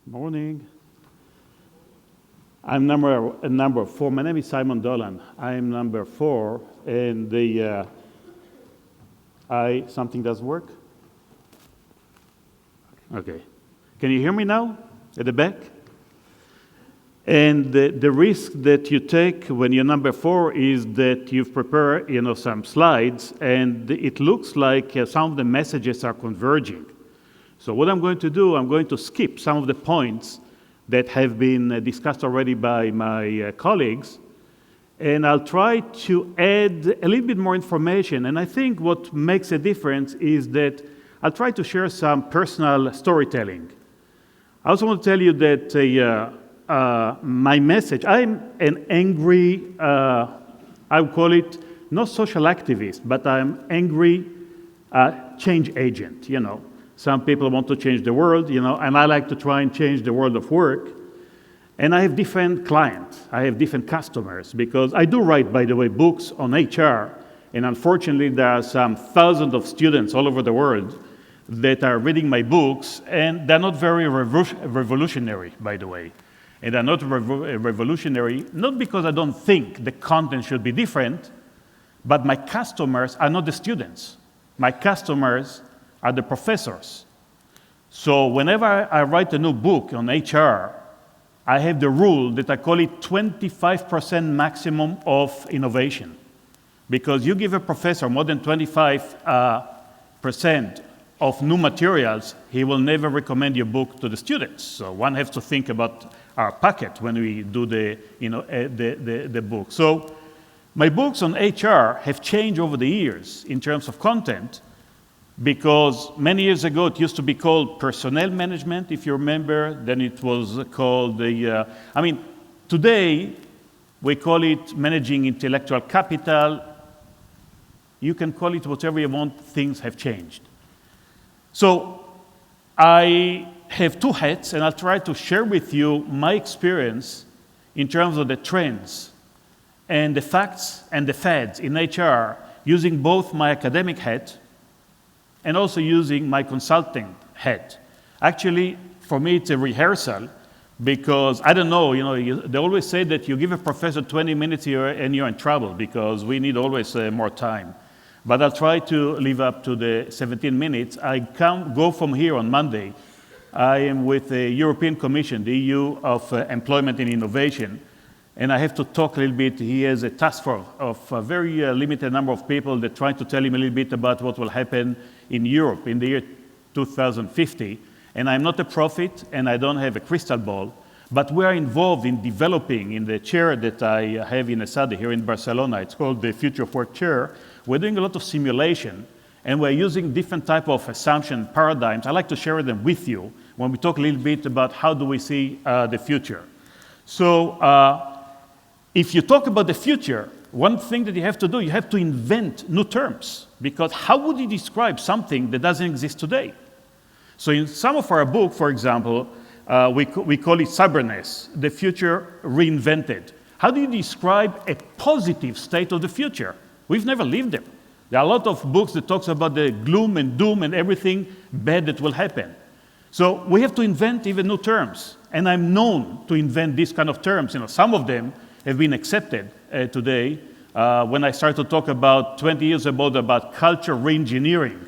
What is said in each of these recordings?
Morning. I'm number 4. My name is Simon Dolan. I'm number 4, and something does work? Okay. Can you hear me now at the back? And the risk that you take when you're number 4 is that you've prepared, some slides, and it looks like some of the messages are converging. So what I'm going to do, I'm going to skip some of the points that have been discussed already by my colleagues, and I'll try to add a little bit more information. And I think what makes a difference is that I'll try to share some personal storytelling. I also want to tell you that my message, I'm an angry, I would call it not social activist, but I'm angry change agent, Some people want to change the world, and I like to try and change the world of work. And I have different clients, I have different customers, because I do write, by the way, books on HR, and unfortunately there are some thousands of students all over the world that are reading my books, and they're not very revolutionary, by the way. And they're not revolutionary, not because I don't think the content should be different, but my customers are not the students. My customers are the professors. So whenever I write a new book on HR, I have the rule that I call it 25% maximum of innovation. Because you give a professor more than 25% of new materials, he will never recommend your book to the students. So one has to think about our pocket when we do the book. So my books on HR have changed over the years in terms of content, because many years ago it used to be called personnel management, if you remember. Then it was called today we call it managing intellectual capital. You can call it whatever you want, things have changed. So I have 2 hats, and I'll try to share with you my experience in terms of the trends and the facts and the fads in HR, using both my academic hat and also using my consulting hat. Actually, for me, it's a rehearsal, because I don't know, they always say that you give a professor 20 minutes here and you're in trouble, because we need always more time. But I'll try to live up to the 17 minutes. I go from here on Monday. I am with the European Commission, the EU of Employment and Innovation, and I have to talk a little bit. He has a task force of a very limited number of people that try to tell him a little bit about what will happen in Europe in the year 2050. And I'm not a prophet, and I don't have a crystal ball, but we are involved in developing, in the chair that I have in ESADE here in Barcelona. It's called the Future of Work Chair. We're doing a lot of simulation, and we're using different type of assumption paradigms. I like to share them with you when we talk a little bit about how do we see the future. So if you talk about the future, one thing that you have to do, you have to invent new terms, because how would you describe something that doesn't exist today? So in some of our book, for example, we call it cyberness, the future reinvented. How do you describe a positive state of the future? We've never lived there. There are a lot of books that talks about the gloom and doom and everything bad that will happen. So we have to invent even new terms, and I'm known to invent these kind of terms. Some of them have been accepted today. When I started to talk about 20 years ago about culture reengineering,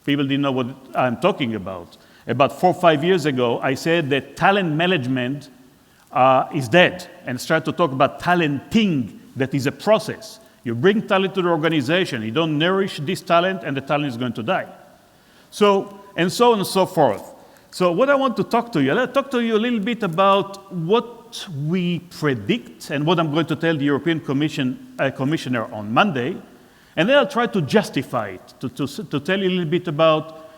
people didn't know what I'm talking about. About 4 or 5 years ago, I said that talent management is dead, and started to talk about talenting, that is a process. You bring talent to the organization, you don't nourish this talent, and the talent is going to die. So on and so forth. So what I want to talk to you, I'll talk to you a little bit about what we predict and what I'm going to tell the European Commissioner on Monday, and then I'll try to justify it, to tell you a little bit about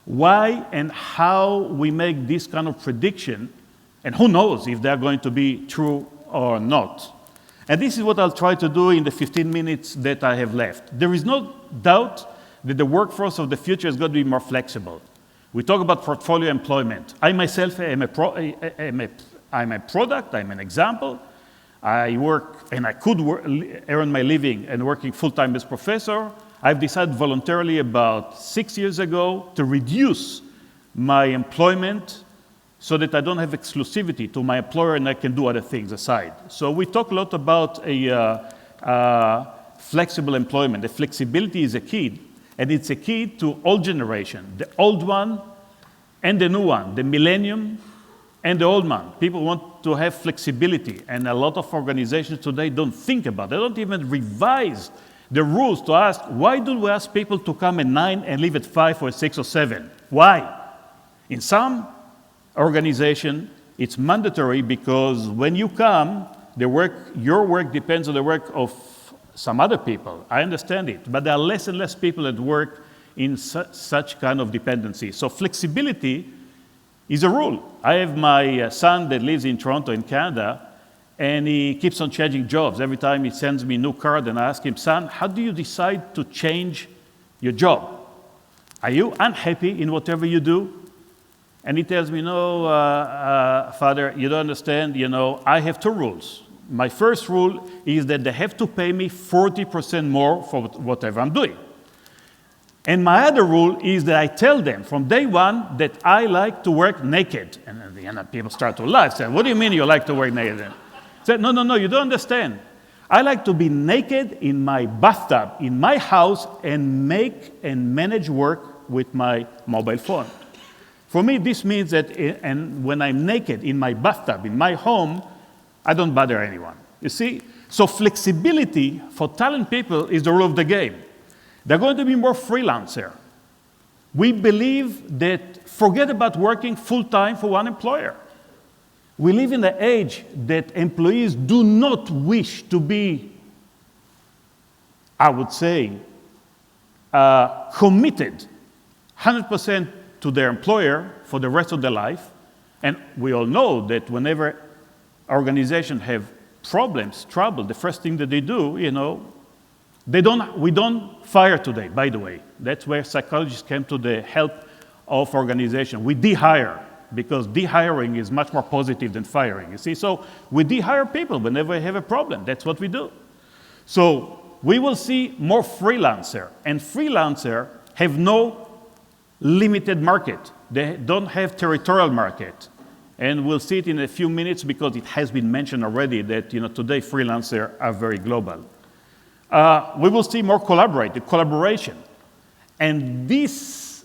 why and how we make this kind of prediction, and who knows if they're going to be true or not. And this is what I'll try to do in the 15 minutes that I have left. There is no doubt that the workforce of the future is going to be more flexible. We talk about portfolio employment. I myself am a product, I'm an example. I work, and I could earn my living and working full-time as professor. I've decided voluntarily about 6 years ago to reduce my employment so that I don't have exclusivity to my employer and I can do other things aside. So we talk a lot about flexible employment. The flexibility is a key, and it's a key to all generations, the old one and the new one, the millennium and the old one. People want to have flexibility, and a lot of organizations today don't think about it. They don't even revise the rules to ask, why do we ask people to come at 9 and leave at 5 or 6 or 7? Why? In some organization, it's mandatory because when you come, your work depends on the work of some other people. I understand it, but there are less and less people that work in such kind of dependency. So flexibility is a rule. I have my son that lives in Toronto in Canada, and he keeps on changing jobs. Every time he sends me a new card, and I ask him, son, how do you decide to change your job? Are you unhappy in whatever you do? And he tells me, no, Father, you don't understand. I have 2 rules. My first rule is that they have to pay me 40% more for whatever I'm doing. And my other rule is that I tell them from day one that I like to work naked. And at the end, people start to laugh. Say, what do you mean you like to work naked? I said, no, you don't understand. I like to be naked in my bathtub, in my house, and make and manage work with my mobile phone. For me, this means that and when I'm naked in my bathtub, in my home, I don't bother anyone. You see? So flexibility for talent people is the rule of the game. There are going to be more freelancers. We believe that forget about working full-time for one employer. We live in an age that employees do not wish to be, I would say, committed 100% to their employer for the rest of their life. And we all know that whenever organizations have problems, trouble, the first thing that they do, we don't fire today, by the way. That's where psychologists came to the help of organizations. We de-hire, because de-hiring is much more positive than firing, you see. So we de-hire people whenever we have a problem. That's what we do. So we will see more freelancers, and freelancers have no limited market. They don't have territorial market. And we'll see it in a few minutes because it has been mentioned already that today freelancers are very global. We will see more collaboration. And this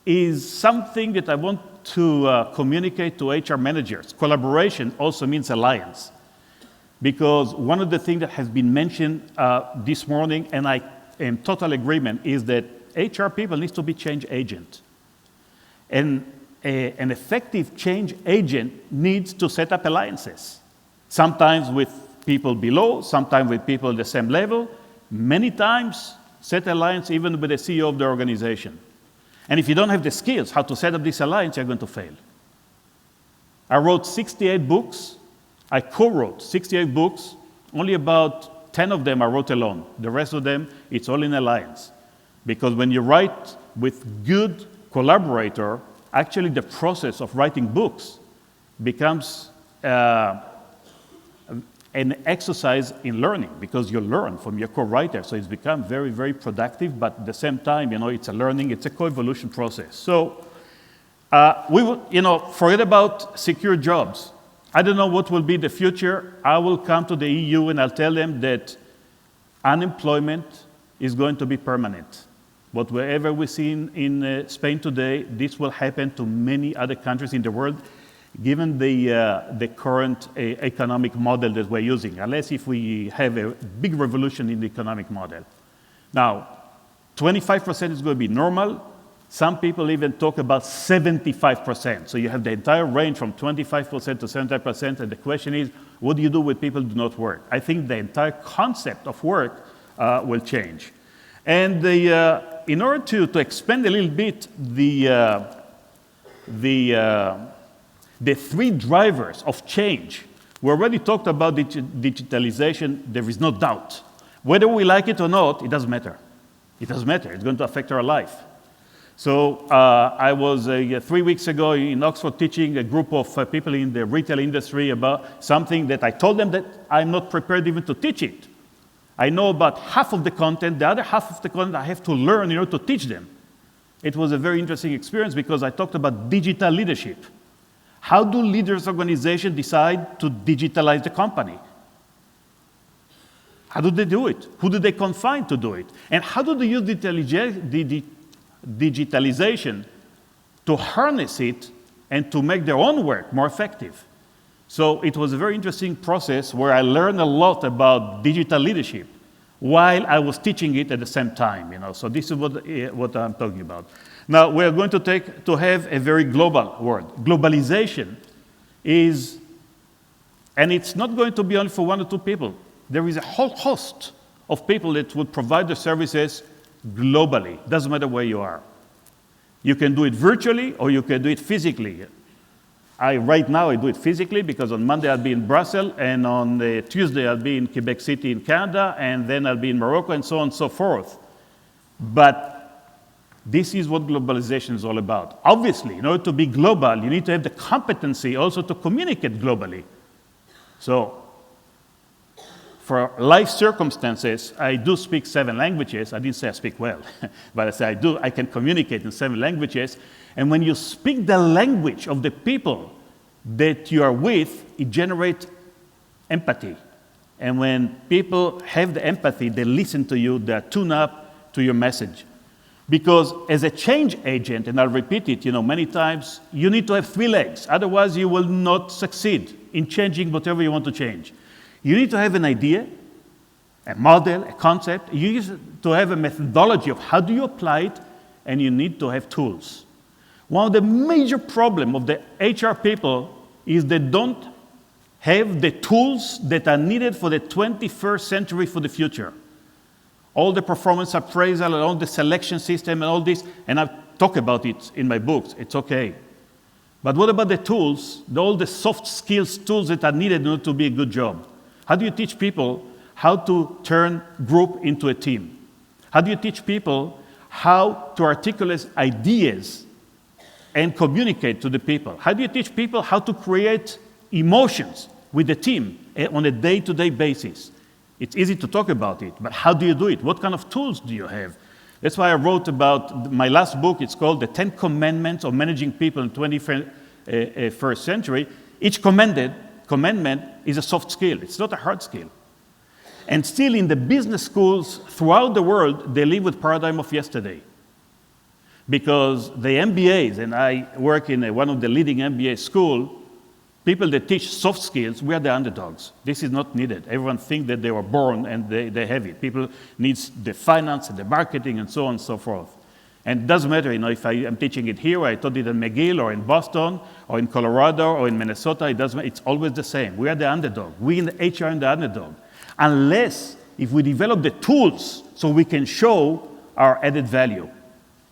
is something that I want to communicate to HR managers. Collaboration also means alliance. Because one of the things that has been mentioned this morning, and I am in total agreement, is that HR people need to be change agent. And an effective change agent needs to set up alliances. Sometimes with people below, sometimes with people at the same level. Many times, set alliance even with the CEO of the organization. And if you don't have the skills how to set up this alliance, you're going to fail. I wrote 68 books. I co-wrote 68 books. Only about 10 of them I wrote alone. The rest of them, it's all in alliance. Because when you write with good collaborator, actually the process of writing books becomes an exercise in learning, because you learn from your co-writer. So it's become very, very productive, but at the same time, it's a learning, it's a coevolution process. So we will, forget about secure jobs. I don't know what will be the future. I will come to the EU and I'll tell them that unemployment is going to be permanent. But wherever we see in Spain today, this will happen to many other countries in the world, given the current economic model that we're using, unless if we have a big revolution in the economic model. Now, 25% is going to be normal. Some people even talk about 75%. So you have the entire range from 25% to 75%, and the question is, what do you do with people who do not work? I think the entire concept of work will change. And in order to expand a little bit the 3 drivers of change, we already talked about digitalization. There is no doubt. Whether we like it or not, it doesn't matter. It doesn't matter. It's going to affect our life. So I was 3 weeks ago in Oxford teaching a group of people in the retail industry about something that I told them that I'm not prepared even to teach it. I know about half of the content. The other half of the content I have to learn in order to teach them. It was a very interesting experience because I talked about digital leadership. How do leaders' organizations decide to digitalize the company? How do they do it? Who do they confine to do it? And how do they use digitalization to harness it and to make their own work more effective? So it was a very interesting process where I learned a lot about digital leadership while I was teaching it at the same time. So this is what I'm talking about. Now we're going to have a very global world. Globalization is, and it's not going to be only for one or two people. There is a whole host of people that would provide the services globally. Doesn't matter where you are. You can do it virtually or you can do it physically. Right now I do it physically because on Monday I'll be in Brussels, and on Tuesday I'll be in Quebec City in Canada, and then I'll be in Morocco, and so on and so forth. But this is what globalization is all about. Obviously, in order to be global, you need to have the competency also to communicate globally. So, for life circumstances, I do speak 7 languages. I didn't say I speak well, but I say I can communicate in 7 languages. And when you speak the language of the people that you are with, it generates empathy. And when people have the empathy, they listen to you, they tune up to your message. Because as a change agent, and I'll repeat it many times, you need to have 3 legs. Otherwise, you will not succeed in changing whatever you want to change. You need to have an idea, a model, a concept. You need to have a methodology of how do you apply it, and you need to have tools. One of the major problems of the HR people is they don't have the tools that are needed for the 21st century for the future. All the performance appraisal and all the selection system and all this, and I've talked about it in my books, it's okay. But what about the tools, all the soft skills tools that are needed in order to be a good job? How do you teach people how to turn group into a team? How do you teach people how to articulate ideas and communicate to the people? How do you teach people how to create emotions with the team on a day-to-day basis? It's easy to talk about it, but how do you do it? What kind of tools do you have? That's why I wrote about my last book. It's called The 10 Commandments of Managing People in the 21st Century. Each commandment is a soft skill. It's not a hard skill. And still in the business schools throughout the world, they live with paradigm of yesterday. Because the MBAs, and I work in one of the leading MBA schools, people that teach soft skills, we are the underdogs. This is not needed. Everyone thinks that they were born and they have it. People need the finance and the marketing and so on and so forth. And it doesn't matter, if I am teaching it here, or I taught it in McGill, or in Boston, or in Colorado, or in Minnesota, it doesn't matter. It's always the same. We are the underdog. We in the HR are the underdog. Unless if we develop the tools so we can show our added value.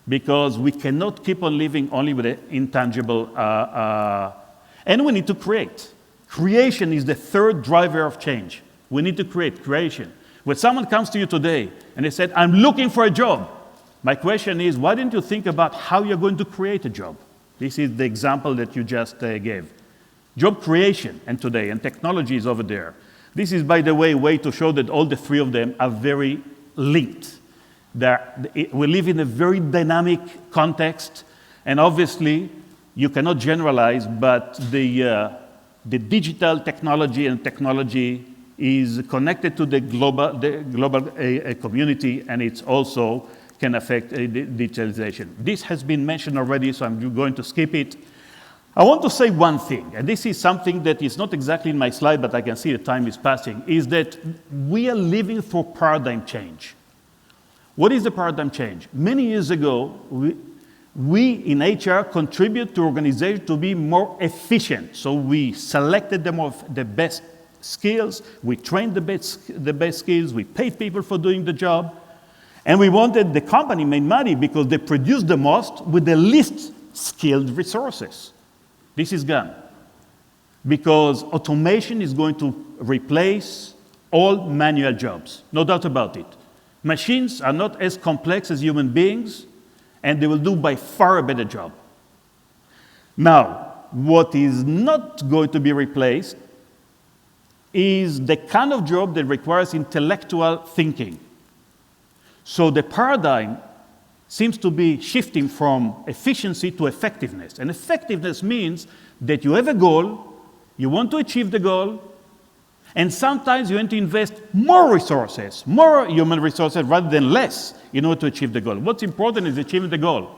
Because we cannot keep on living only with the intangible, and we need to create. Creation is the third driver of change. We need to create creation. When someone comes to you today and they said, I'm looking for a job, my question is, why didn't you think about how you're going to create a job? This is the example that you just gave. Job creation, and technology is over there. This is, by the way, a way to show that all the 3 of them are very linked. We live in a very dynamic context, and obviously, you cannot generalize, but the digital technology and technology is connected to the global community, and it's also can affect digitalization. This has been mentioned already, so I'm going to skip it. I want to say one thing, and this is something that is not exactly in my slide, but I can see the time is passing, is that we are living through paradigm change. What is the paradigm change? Many years ago, we in HR contribute to organizations to be more efficient. So we selected the best skills, we trained the best skills, we paid people for doing the job, and we wanted the company made money because they produced the most with the least skilled resources. This is gone. Because automation is going to replace all manual jobs, no doubt about it. Machines are not as complex as human beings, and they will do by far a better job. Now, what is not going to be replaced is the kind of job that requires intellectual thinking. So the paradigm seems to be shifting from efficiency to effectiveness. And effectiveness means that you have a goal, you want to achieve the goal, and sometimes you want to invest more resources, more human resources rather than less in order to achieve the goal. What's important is achieving the goal.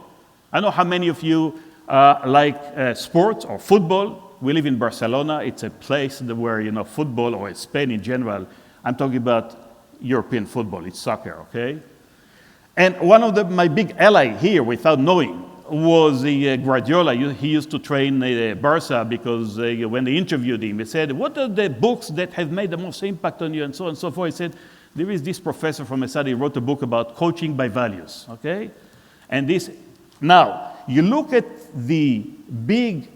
I know how many of you like sports or football. We live in Barcelona. It's a place where, football, or Spain in general, I'm talking about European football. It's soccer, okay? And one of my big ally here, without knowing, was Guardiola. He used to train Barca because when they interviewed him, he said, what are the books that have made the most impact on you, and so on and so forth. He said, there is this professor from Esadi, he wrote a book about coaching by values, okay? And now, you look at the big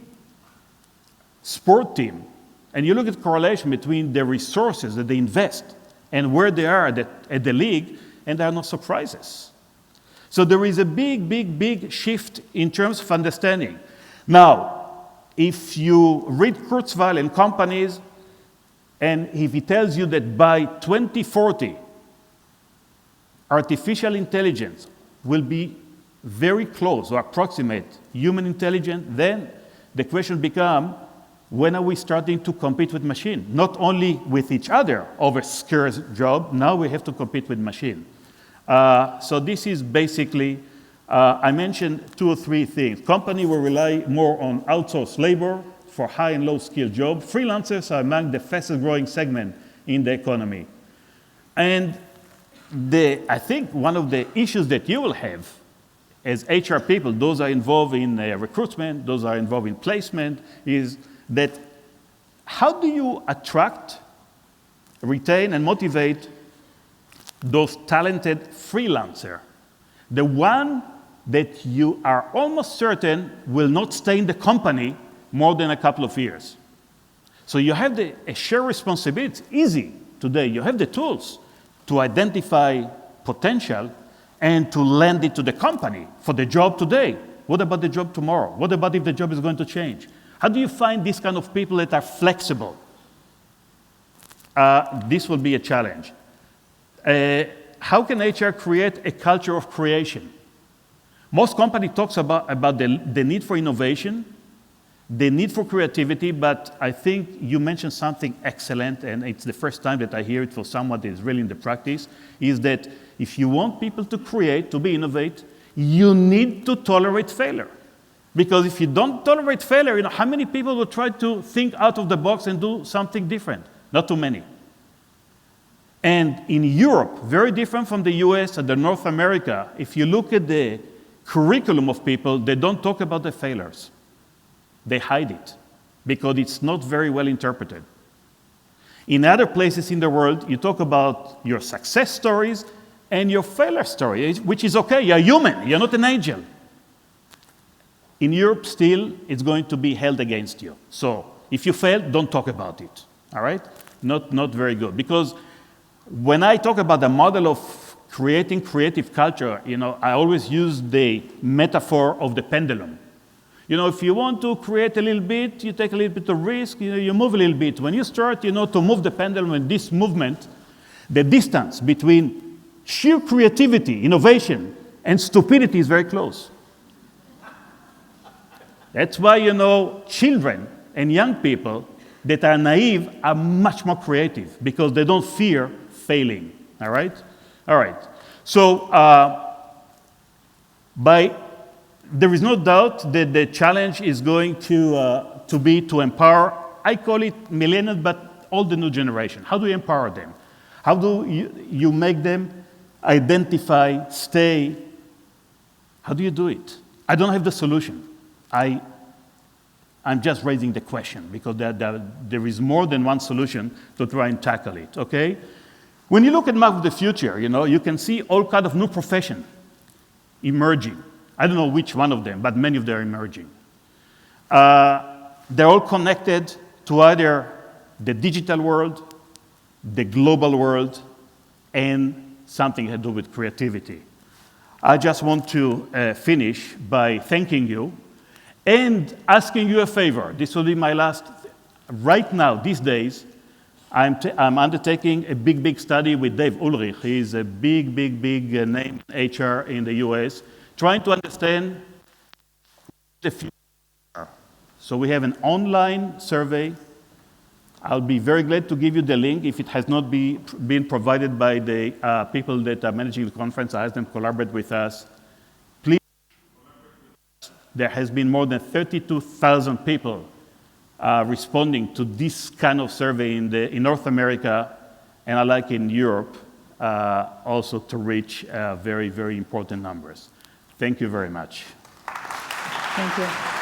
sport team, and you look at the correlation between the resources that they invest and where they are at the league, and there are no surprises. So there is a big, big, big shift in terms of understanding. Now, if you read Kurzweil and companies, and if he tells you that by 2040, artificial intelligence will be very close or approximate human intelligence, then the question becomes, when are we starting to compete with machine? Not only with each other over scarce job, now we have to compete with machine. So this is basically, I mentioned 2 or 3 things. Company will rely more on outsourced labor for high and low skill jobs. Freelancers are among the fastest growing segment in the economy. And I think one of the issues that you will have as HR people, those are involved in recruitment, those are involved in placement, is that how do you attract, retain, and motivate those talented freelancers? The one that you are almost certain will not stay in the company more than a couple of years. So you have a shared responsibility. It's easy today. You have the tools to identify potential and to lend it to the company for the job today. What about the job tomorrow? What about if the job is going to change? How do you find these kind of people that are flexible? This will be a challenge. How can HR create a culture of creation? Most companies talk about the need for innovation, the need for creativity, but I think you mentioned something excellent, and it's the first time that I hear it for someone that is really in the practice, is that if you want people to create, to be innovative, you need to tolerate failure. Because if you don't tolerate failure, how many people will try to think out of the box and do something different? Not too many. And in Europe, very different from the US and the North America, if you look at the curriculum of people, they don't talk about the failures. They hide it because it's not very well interpreted. In other places in the world, you talk about your success stories and your failure story, which is okay. You're human. You're not an angel. In Europe, still, it's going to be held against you. So if you fail, don't talk about it. All right? Not very good. Because when I talk about the model of creating creative culture, I always use the metaphor of the pendulum. If you want to create a little bit, you take a little bit of risk, you move a little bit. When you start, to move the pendulum in this movement, the distance between sheer creativity, innovation, and stupidity is very close. That's why, children and young people that are naive are much more creative because they don't fear failing, all right? All right. So there is no doubt that the challenge is going to be to empower, I call it millennials, but all the new generation. How do you empower them? How do you make them identify, stay? How do you do it? I don't have the solution. I'm just raising the question because there is more than one solution to try and tackle it, okay? When you look at map of the future, you can see all kind of new profession emerging. I don't know which one of them, but many of them are emerging. They're all connected to either the digital world, the global world, and something to do with creativity. I just want to finish by thanking you and asking you a favor. This will be my last. Right now, these days, I'm undertaking a big study with Dave Ulrich. He's a big name in HR in the US. trying to understand the future. So we have an online survey. I'll be very glad to give you the link if it has not been provided by the people that are managing the conference. I ask them to collaborate with us. Please, there has been more than 32,000 people responding to this kind of survey in North America, and I like in Europe also to reach very, very important numbers. Thank you very much. Thank you.